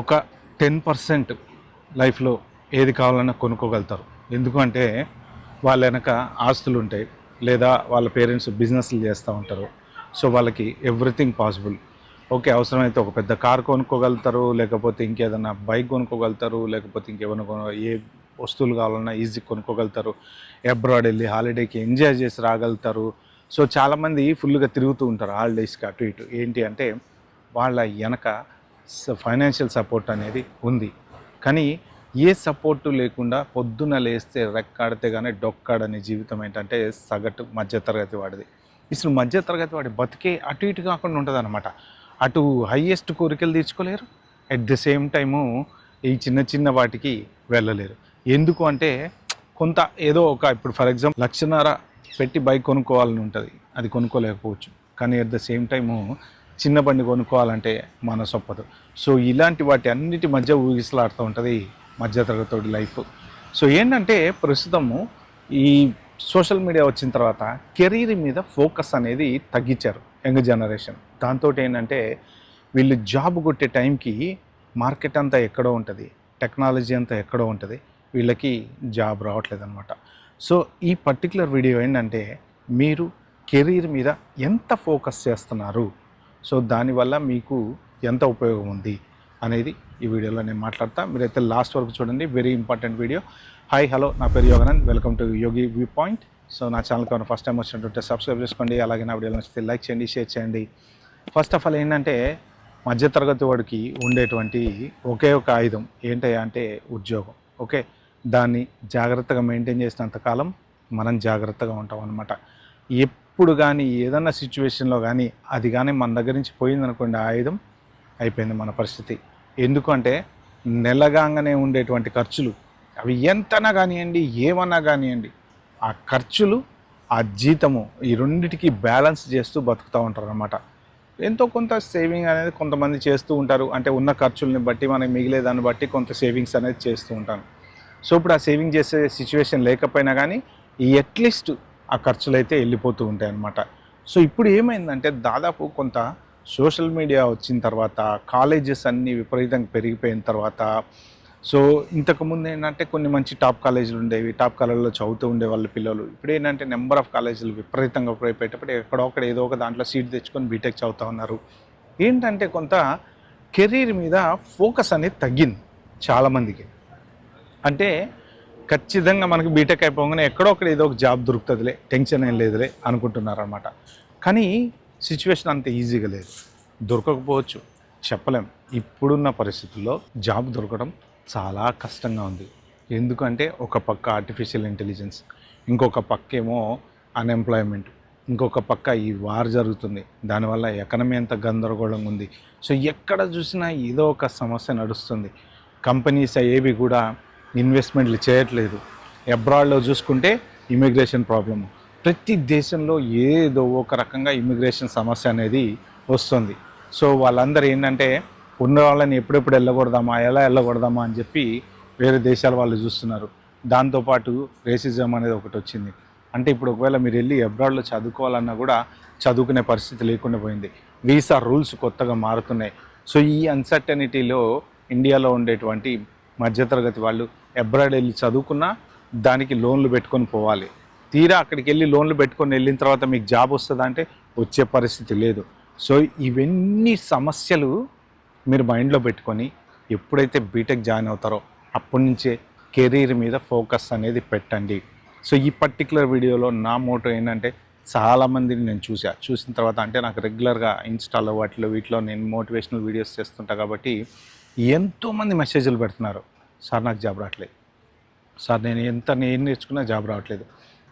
ఒక 10% లైఫ్లో ఏది కావాలన్నా కొనుక్కోగలుగుతారు. ఎందుకు అంటే వాళ్ళ వెనక ఆస్తులు ఉంటాయి, లేదా వాళ్ళ పేరెంట్స్ బిజినెస్లు చేస్తూ ఉంటారు. సో వాళ్ళకి ఎవ్రీథింగ్ పాసిబుల్. ఓకే, అవసరమైతే ఒక పెద్ద కార్ కొనుక్కోగలుగుతారు, లేకపోతే ఇంకేదైనా బైక్ కొనుక్కోగలుగుతారు, లేకపోతే ఇంకేమైనా ఏ వస్తువులు కావాలన్నా ఈజీ కొనుక్కోగలుగుతారు. అబ్రాడ్ వెళ్ళి హాలిడేకి ఎంజాయ్ చేసి రాగలుగుతారు. సో చాలామంది ఫుల్గా తిరుగుతూ ఉంటారు హాలిడేస్కి అటు ఇటు. ఏంటి అంటే వాళ్ళ వెనక ఫైనాన్షియల్ సపోర్ట్ అనేది ఉంది. కానీ ఏ సపోర్టు లేకుండా పొద్దున లేస్తే రెక్కాడితే కానీ డొక్కాడనే జీవితం ఏంటంటే సగటు మధ్యతరగతి వాడిది. అసలు మధ్యతరగతి వాడి బతికే అటు ఇటు కాకుండా ఉంటుంది అనమాట. అటు హయ్యెస్ట్ కోరికలు తీర్చుకోలేరు, అట్ ది సేమ్ టైము ఈ చిన్న చిన్న వాటికి వెళ్ళలేరు. ఎందుకు అంటే కొంత ఏదో ఒక ఇప్పుడు ఫర్ ఎగ్జాంపుల్ 1,00,000 పెట్టి బైక్ కొనుక్కోవాలని ఉంటుంది, అది కొనుక్కోలేకపోవచ్చు. కానీ అట్ ద సేమ్ టైము చిన్న బండి కొనుక్కోవాలంటే మనసు ఒప్పదు. సో ఇలాంటి వాటి అన్నిటి మధ్య ఊగిసలాడుతూ ఉంటుంది మధ్యతరగతి లైఫ్. సో ఏంటంటే ప్రస్తుతము ఈ సోషల్ మీడియా వచ్చిన తర్వాత కెరీర్ మీద ఫోకస్ అనేది తగ్గించారు యంగ్ జనరేషన్. దాంతో ఏంటంటే వీళ్ళు జాబ్ కొట్టే టైంకి మార్కెట్ అంతా ఎక్కడో ఉంటుంది, టెక్నాలజీ అంతా ఎక్కడో ఉంటుంది, వీళ్ళకి జాబ్ రావట్లేదు అనమాట. సో ఈ పర్టికులర్ వీడియో ఏంటంటే మీరు కెరీర్ మీద ఎంత ఫోకస్ చేస్తున్నారు, సో దానివల్ల మీకు ఎంత ఉపయోగం ఉంది అనేది ఈ వీడియోలో నేను మాట్లాడతా. మీరైతే లాస్ట్ వరకు చూడండి, very important video. Hi hello, నా పేరు Yoganand, welcome to Yogi view point. So నా ఛానల్కి ఏమైనా ఫస్ట్ టైం వచ్చినట్టుంటే సబ్స్క్రైబ్ చేసుకోండి, అలాగే నా వీడియోలో నచ్చితే లైక్ చేయండి, షేర్ చేయండి. ఫస్ట్ ఆఫ్ ఆల్ ఏంటంటే మధ్యతరగతి వాడికి ఉండేటువంటి ఒకే ఒక ఆయుధం ఏంటయ్యా అంటే ఉద్యోగం. ఓకే, దాన్ని జాగ్రత్తగా మెయింటైన్ చేసినంతకాలం మనం జాగ్రత్తగా ఉంటాం అన్నమాట. ఎప్పుడు కానీ ఏదన్నా సిచ్యువేషన్లో కానీ అది కానీ మన దగ్గర నుంచి పోయిందనుకోండి, ఆయుధం అయిపోయింది మన పరిస్థితి. ఎందుకంటే నెలగానే ఉండేటువంటి ఖర్చులు అవి ఎంతనా కానివ్వండి, ఏమన్నా కానివ్వండి, ఆ ఖర్చులు ఆ జీతము ఈ రెండిటికి బ్యాలెన్స్ చేస్తూ బతుకుతూ ఉంటారు అన్నమాట. ఎంతో కొంత సేవింగ్ అనేది కొంతమంది చేస్తూ ఉంటారు, అంటే ఉన్న ఖర్చుల్ని బట్టి మనకి మిగిలేదాన్ని బట్టి కొంత సేవింగ్స్ అనేది చేస్తూ ఉంటాను. సో ఇప్పుడు ఆ సేవింగ్ చేసే సిచ్యువేషన్ లేకపోయినా కానీ అట్లీస్ట్ ఆ ఖర్చులు అయితే వెళ్ళిపోతూ ఉంటాయి అన్నమాట. సో ఇప్పుడు ఏమైందంటే దాదాపు కొంత సోషల్ మీడియా వచ్చిన తర్వాత, కాలేజెస్ అన్నీ విపరీతంగా పెరిగిపోయిన తర్వాత, సో ఇంతకుముందు ఏంటంటే కొన్ని మంచి టాప్ కాలేజీలు ఉండేవి, టాప్ కాలేజీలో చదువుతూ ఉండే వాళ్ళ పిల్లలు. ఇప్పుడు ఏంటంటే నెంబర్ ఆఫ్ కాలేజీలు విపరీతంగా ఉపయోగపెట్టేటప్పుడు ఎక్కడొక్కడ ఏదో ఒక దాంట్లో సీట్ తెచ్చుకొని బీటెక్ చదువుతూ ఉన్నారు. ఏంటంటే కొంత కెరీర్ మీద ఫోకస్ అనేది తగ్గింది చాలామందికి. అంటే ఖచ్చితంగా మనకి బీటెక్ అయిపోగానే ఎక్కడో ఒకటి ఏదో ఒక జాబ్ దొరుకుతుందిలే, టెన్షన్ ఏం లేదులే అనుకుంటున్నారు అనమాట. కానీ సిచ్యువేషన్ అంత ఈజీగా లేదు, దొరకకపోవచ్చు, చెప్పలేం. ఇప్పుడున్న పరిస్థితుల్లో జాబ్ దొరకడం చాలా కష్టంగా ఉంది. ఎందుకంటే ఒక పక్క ఆర్టిఫిషియల్ ఇంటెలిజెన్స్, ఇంకొక పక్క ఏమో అన్ఎంప్లాయ్మెంట్, ఇంకొక పక్క ఈ వార్ జరుగుతుంది, దానివల్ల ఎకనమీ అంత గందరగోళంగా ఉంది. సో ఎక్కడ చూసినా ఏదో ఒక సమస్య నడుస్తుంది. కంపెనీస్ ఏవి కూడా ఇన్వెస్ట్మెంట్లు చేయట్లేదు. అబ్రాడ్లో చూసుకుంటే ఇమిగ్రేషన్ ప్రాబ్లము, ప్రతి దేశంలో ఏదో ఒక రకంగా ఇమిగ్రేషన్ సమస్య అనేది వస్తుంది. సో వాళ్ళందరూ ఏంటంటే ఉన్న వాళ్ళని ఎప్పుడెప్పుడు ఎలా వెళ్ళకూడదామా అని చెప్పి వేరే దేశాల వాళ్ళు చూస్తున్నారు. దాంతోపాటు రేసిజం అనేది ఒకటి వచ్చింది. అంటే ఇప్పుడు ఒకవేళ మీరు వెళ్ళి అబ్రాడ్లో చదువుకోవాలన్నా కూడా చదువుకునే పరిస్థితి లేకుండా పోయింది. వీసా రూల్స్ కొత్తగా మారుతున్నాయి. సో ఈ అన్సర్టనిటీలో ఇండియాలో ఉండేటువంటి మధ్యతరగతి వాళ్ళు అబ్రాడ్ వెళ్ళి చదువుకున్నా దానికి లోన్లు పెట్టుకొని పోవాలి. తీరా అక్కడికి వెళ్ళి లోన్లు పెట్టుకొని వెళ్ళిన తర్వాత మీకు జాబ్ వస్తుందా అంటే వచ్చే పరిస్థితి లేదు. సో ఇవన్నీ సమస్యలు మీరు మైండ్లో పెట్టుకొని ఎప్పుడైతే బీటెక్ జాయిన్ అవుతారో అప్పటి నుంచే కెరీర్ మీద ఫోకస్ అనేది పెట్టండి. సో ఈ పర్టికులర్ వీడియోలో నా మోటో ఏంటంటే, చాలామందిని నేను చూసిన తర్వాత, అంటే నాకు రెగ్యులర్గా ఇన్స్టాలో వీటిలో నేను మోటివేషనల్ వీడియోస్ చేస్తుంటా కాబట్టి ఎంతోమంది మెసేజ్లు పెడుతున్నారు, సార్ నాకు జాబ్ రావట్లేదు, సార్ నేను ఏం నేర్చుకున్నా జాబ్ రావట్లేదు,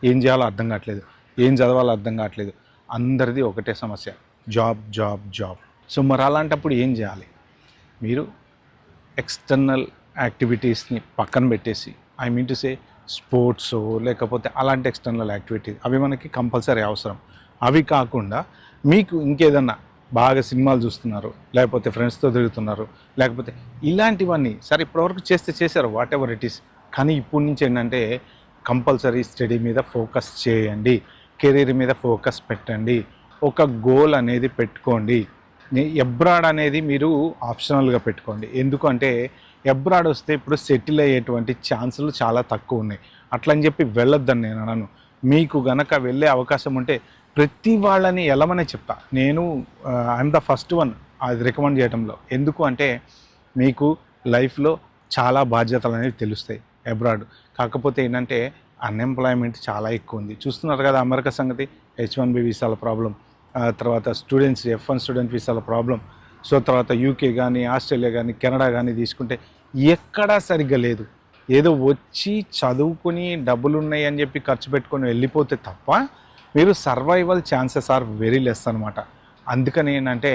ఏం చేయాలో అర్థం కావట్లేదు, ఏం చదవాలో అర్థం కావట్లేదు. అందరిది ఒకటే సమస్య, జాబ్ జాబ్ జాబ్. సో మరి అలాంటప్పుడు ఏం చేయాలి? మీరు ఎక్స్టర్నల్ యాక్టివిటీస్ని పక్కన పెట్టేసి, I mean to say sports లేకపోతే అలాంటి ఎక్స్టర్నల్ యాక్టివిటీస్ అవి మనకి కంపల్సరీ అవసరం. అవి కాకుండా మీకు ఇంకేదన్నా బాగా సినిమాలు చూస్తున్నారు, లేకపోతే ఫ్రెండ్స్తో తిరుగుతున్నారు, లేకపోతే ఇలాంటివన్నీ సరే ఇప్పటివరకు చేశారు, వాట్ ఎవర్ ఇట్ ఈస్. కానీ ఇప్పటి నుంచి ఏంటంటే కంపల్సరీ స్టడీ మీద ఫోకస్ చేయండి, కెరీర్ మీద ఫోకస్ పెట్టండి, ఒక గోల్ అనేది పెట్టుకోండి. ఎబ్రాడ్ అనేది మీరు ఆప్షనల్గా పెట్టుకోండి. ఎందుకంటే ఎబ్రాడ్ వస్తే ఇప్పుడు సెటిల్ అయ్యేటువంటి ఛాన్సులు చాలా తక్కువ ఉన్నాయి. అట్లని చెప్పి వెళ్ళొద్దని నేను అనను. మీకు గనక వెళ్ళే అవకాశం ఉంటే ప్రతి వాళ్ళని వెళ్ళమనే చెప్తా. నేను ఐఎమ్ ద ఫస్ట్ వన్ అది రికమెండ్ చేయడంలో. ఎందుకు అంటే మీకు లైఫ్లో చాలా బాధ్యతలు అనేవి తెలుస్తాయి అబ్రాడ్. కాకపోతే ఏంటంటే అన్ఎంప్లాయ్మెంట్ చాలా ఎక్కువ ఉంది. చూస్తున్నారు కదా అమెరికా సంగతి, H1B వీసాల ప్రాబ్లం, తర్వాత స్టూడెంట్స్ F1 స్టూడెంట్ వీసాల ప్రాబ్లం. సో తర్వాత యూకే కానీ, ఆస్ట్రేలియా కానీ, కెనడా కానీ తీసుకుంటే ఎక్కడా సరిగ్గా లేదు. ఏదో వచ్చి చదువుకుని డబ్బులు ఉన్నాయి అని చెప్పి ఖర్చు పెట్టుకొని వెళ్ళిపోతే తప్ప మీరు survival chances are very less అనమాట. అందుకని ఏంటంటే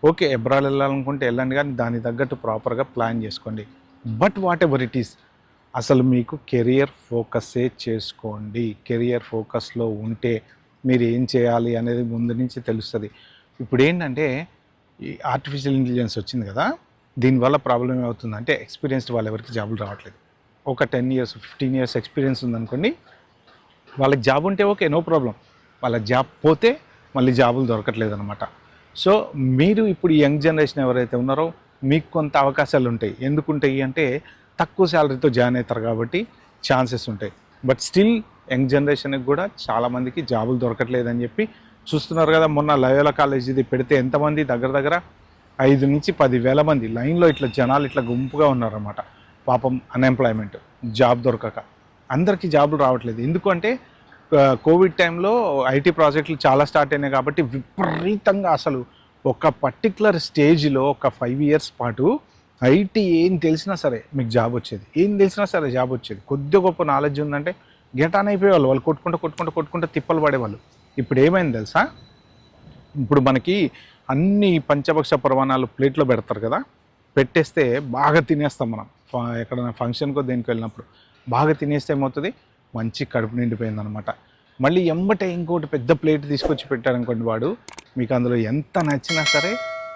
ఓకే అబ్రాడ్ వెళ్ళాలనుకుంటే వెళ్ళండి, కానీ దానికి తగ్గట్టు ప్రాపర్గా ప్లాన్ చేసుకోండి. But what ever it is, అసలు మీకు కెరియర్ ఫోకస్సే చేసుకోండి. కెరియర్ ఫోకస్లో ఉంటే మీరు ఏం చేయాలి అనేది ముందు నుంచి తెలుస్తుంది. ఇప్పుడు ఏంటంటే ఈ ఆర్టిఫిషియల్ ఇంటెలిజెన్స్ వచ్చింది కదా, దీనివల్ల ప్రాబ్లం ఏమవుతుందంటే ఎక్స్పీరియన్స్డ్ వాళ్ళు ఎవరికి జాబులు రావట్లేదు. ఒక 10 years 15 years ఎక్స్పీరియన్స్ ఉందనుకోండి, వాళ్ళకి జాబ్ ఉంటే ఓకే నో ప్రాబ్లం, వాళ్ళ జాబ్ పోతే మళ్ళీ జాబులు దొరకట్లేదు అనమాట. సో మీరు ఇప్పుడు యంగ్ జనరేషన్ ఎవరైతే ఉన్నారో మీకు కొంత అవకాశాలు ఉంటాయి. ఎందుకుంటాయి అంటే తక్కువ శాలరీతో జాయిన్ అవుతారు కాబట్టి ఛాన్సెస్ ఉంటాయి. బట్ స్టిల్ యంగ్ జనరేషన్కి కూడా చాలామందికి జాబులు దొరకట్లేదని చెప్పి చూస్తున్నారు కదా. మొన్న లయోలా కాలేజీది పెడితే ఎంతమంది దగ్గర 5 నుంచి 10,000 మంది లైన్లో ఇట్లా జనాలు ఇట్లా గుంపుగా ఉన్నారన్నమాట. పాపం అన్ఎంప్లాయ్మెంట్, జాబ్ దొరకక అందరికీ జాబులు రావట్లేదు. ఎందుకంటే కోవిడ్ టైంలో ఐటీ ప్రాజెక్టులు చాలా స్టార్ట్ అయినాయి కాబట్టి విపరీతంగా అసలు ఒక పర్టికులర్ స్టేజ్లో ఒక 5 years పాటు ఐటీ ఏం తెలిసినా సరే మీకు జాబ్ వచ్చేది, ఏం తెలిసినా సరే జాబ్ వచ్చేది. కొద్దిగా గొప్ప నాలెడ్జ్ ఉందంటే గెటాన్ అయిపోయేవాళ్ళు, వాళ్ళు కొట్టుకుంటూ తిప్పలు పడేవాళ్ళు. ఇప్పుడు ఏమైంది తెలుసా, ఇప్పుడు మనకి అన్ని పంచభక్ష పరమాణాలు ప్లేట్లో పెడతారు కదా, పెట్టేస్తే బాగా తినేస్తాం మనం. ఎక్కడైనా ఫంక్షన్కో దేనికి వెళ్ళినప్పుడు బాగా తినేస్తే ఏమవుతుంది, మంచి కడుపు నిండిపోయింది అనమాట. మళ్ళీ ఎంబటే ఇంకోటి పెద్ద ప్లేట్ తీసుకొచ్చి పెట్టారనుకోండి, వాడు మీకు అందులో ఎంత నచ్చినా సరే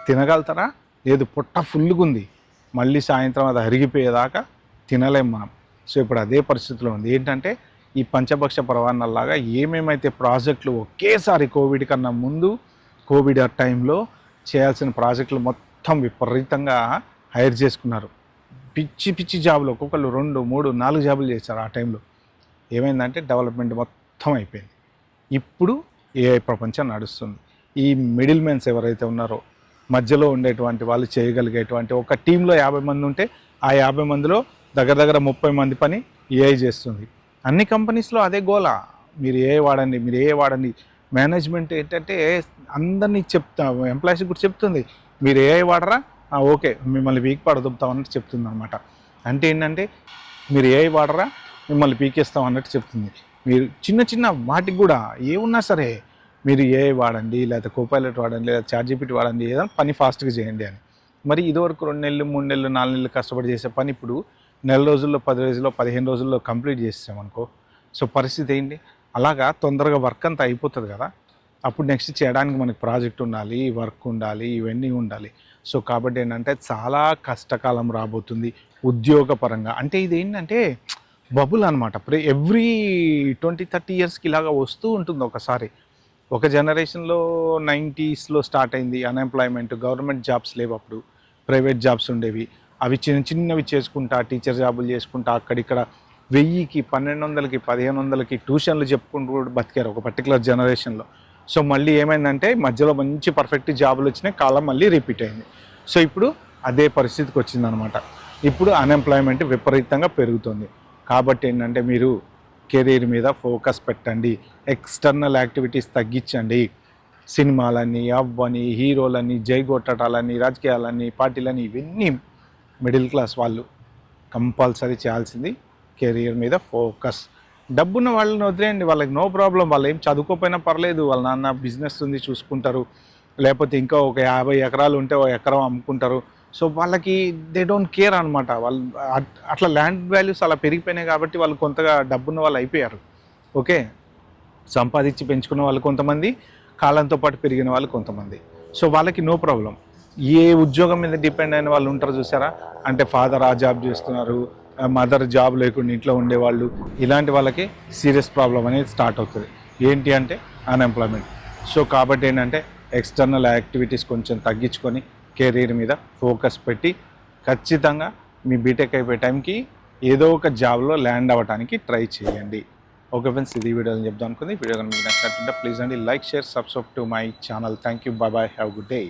తినగలుగుతారా? లేదు, పొట్ట ఫుల్గా ఉంది, మళ్ళీ సాయంత్రం అది అరిగిపోయేదాకా తినలేం మనం. సో ఇప్పుడు అదే పరిస్థితిలో ఉంది. ఏంటంటే ఈ పంచభక్ష పరమాణాలలాగా ఏమేమైతే ప్రాజెక్టులు ఒకేసారి కోవిడ్ కన్నా ముందు కోవిడ్ ఆ టైంలో చేయాల్సిన ప్రాజెక్టులు మొత్తం విపరీతంగా హైర్ చేసుకున్నారు. పిచ్చి జాబులు, ఒక్కొక్కరు 2, 3, 4 జాబులు చేశారు. ఆ టైంలో ఏమైందంటే డెవలప్మెంట్ మొత్తం అయిపోయింది. ఇప్పుడు ఏఐ ప్రపంచం నడుస్తుంది. ఈ మిడిల్ మెన్స్ ఎవరైతే ఉన్నారో మధ్యలో ఉండేటువంటి వాళ్ళు చేయగలిగేటువంటి ఒక టీంలో 50 మంది ఉంటే ఆ 50 మందిలో దగ్గర 30 మంది పని ఏఐ చేస్తుంది. అన్ని కంపెనీస్లో అదే గోలా, మీరు ఏఐ వాడండి. మేనేజ్మెంట్ ఏంటంటే అందరినీ ఎంప్లాయీస్ కూడా చెప్తుంది, మీరు ఏఐ వాడరా, ఓకే మిమ్మల్ని పీకి పడదుపుతాం అన్నట్టు చెప్తుంది అనమాట. అంటే ఏంటంటే మీరు ఏఐ వాడరా, మిమ్మల్ని పీకేస్తాం అన్నట్టు చెప్తుంది. మీరు చిన్న వాటికి కూడా ఏమున్నా సరే మీరు ఏఐ వాడండి, లేదా కోపైలట్ వాడండి, లేదా ChatGPT వాడండి, ఏదైనా పని ఫాస్ట్గా చేయండి అని. మరి ఇదివరకు 2 నెలలు 3 నెలలు 4 నెలలు కష్టపడి చేసే పని ఇప్పుడు 4 రోజుల్లో 10 రోజుల్లో 15 రోజుల్లో కంప్లీట్ చేసామనుకో, సో పరిస్థితి ఏంటి? అలాగా తొందరగా వర్క్ అంతా అయిపోతుంది కదా. అప్పుడు నెక్స్ట్ చేయడానికి మనకి ప్రాజెక్ట్ ఉండాలి, వర్క్ ఉండాలి, ఇవన్నీ ఉండాలి. సో కాబట్టి ఏంటంటే చాలా కష్టకాలం రాబోతుంది ఉద్యోగపరంగా. అంటే ఇది ఏంటంటే బబుల్ అనమాట. ఎవ్రీ 20-30 yearsకి ఇలాగా వస్తూ ఉంటుంది. ఒకసారి ఒక జనరేషన్లో 90sలో స్టార్ట్ అయింది అన్ఎంప్లాయ్మెంట్, గవర్నమెంట్ జాబ్స్ లేవు, అప్పుడు ప్రైవేట్ జాబ్స్ ఉండేవి. అవి చిన్నవి చేసుకుంటా, టీచర్ జాబులు చేసుకుంటా, అక్కడిక్కడ 1000కి 1200కి 1500కి ట్యూషన్లు చెప్పుకుంటూ బతికారు ఒక పర్టికులర్ జనరేషన్లో. సో మళ్ళీ ఏమైందంటే మధ్యలో మంచి పర్ఫెక్ట్ జాబులు వచ్చినాయి, కాలం మళ్ళీ రిపీట్ అయింది. సో ఇప్పుడు అదే పరిస్థితికి వచ్చిందనమాట. ఇప్పుడు అన్ఎంప్లాయ్మెంట్ విపరీతంగా పెరుగుతుంది. కాబట్టి ఏంటంటే మీరు కెరీర్ మీద ఫోకస్ పెట్టండి, ఎక్స్టర్నల్ యాక్టివిటీస్ తగ్గించండి. సినిమాలని, అవ్వని, హీరోలని, జైగొట్టడాలని, రాజకీయాలని, పార్టీలని, ఇవన్నీ మిడిల్ క్లాస్ వాళ్ళు కంపల్సరీ చేయాల్సింది కెరీర్ మీద ఫోకస్. డబ్బున్న వాళ్ళని వదిలేయండి, వాళ్ళకి నో ప్రాబ్లం, వాళ్ళు ఏం చదువుకోకపోయినా పర్లేదు, వాళ్ళ నాన్న బిజినెస్ ఉంది చూసుకుంటారు, లేకపోతే ఇంకా ఒక 50 ఎకరాలు ఉంటే ఒక ఎకరం అమ్ముకుంటారు. సో వాళ్ళకి దే డోంట్ కేర్ అనమాట. వాళ్ళు అట్లా ల్యాండ్ వాల్యూస్ అలా పెరిగిపోయినాయి కాబట్టి వాళ్ళు కొంతగా డబ్బున్న వాళ్ళు అయిపోయారు. ఓకే, సంపాదించి పెంచుకున్న వాళ్ళు కొంతమంది, కాలంతో పాటు పెరిగిన వాళ్ళు కొంతమంది. సో వాళ్ళకి నో ప్రాబ్లం. ఏ ఉద్యోగం మీద డిపెండ్ అయిన వాళ్ళు ఉంటారు చూసారా, అంటే ఫాదర్ ఆ జాబ్ చేస్తున్నారు, మదర్ జాబ్ లేకుండా ఇంట్లో ఉండేవాళ్ళు, ఇలాంటి వాళ్ళకి సీరియస్ ప్రాబ్లం అనేది స్టార్ట్ అవుతుంది. ఏంటి అంటే అన్ఎంప్లాయ్మెంట్. సో కాబట్టి ఏంటంటే ఎక్స్టర్నల్ యాక్టివిటీస్ కొంచెం తగ్గించుకొని కెరీర్ మీద ఫోకస్ పెట్టి ఖచ్చితంగా మీ బీటెక్ అయిపోయే టైంకి ఏదో ఒక జాబ్లో ల్యాండ్ అవ్వడానికి ట్రై చేయండి. ఓకే ఫ్రెండ్స్, ఇది వీడియోని చెప్దాం అనుకుంది. వీడియో కనుక మీకు నచ్చినట్టుంటే ప్లీజ్ అండి like, share, subscribe to my channel. Thank you, bye bye, have good day.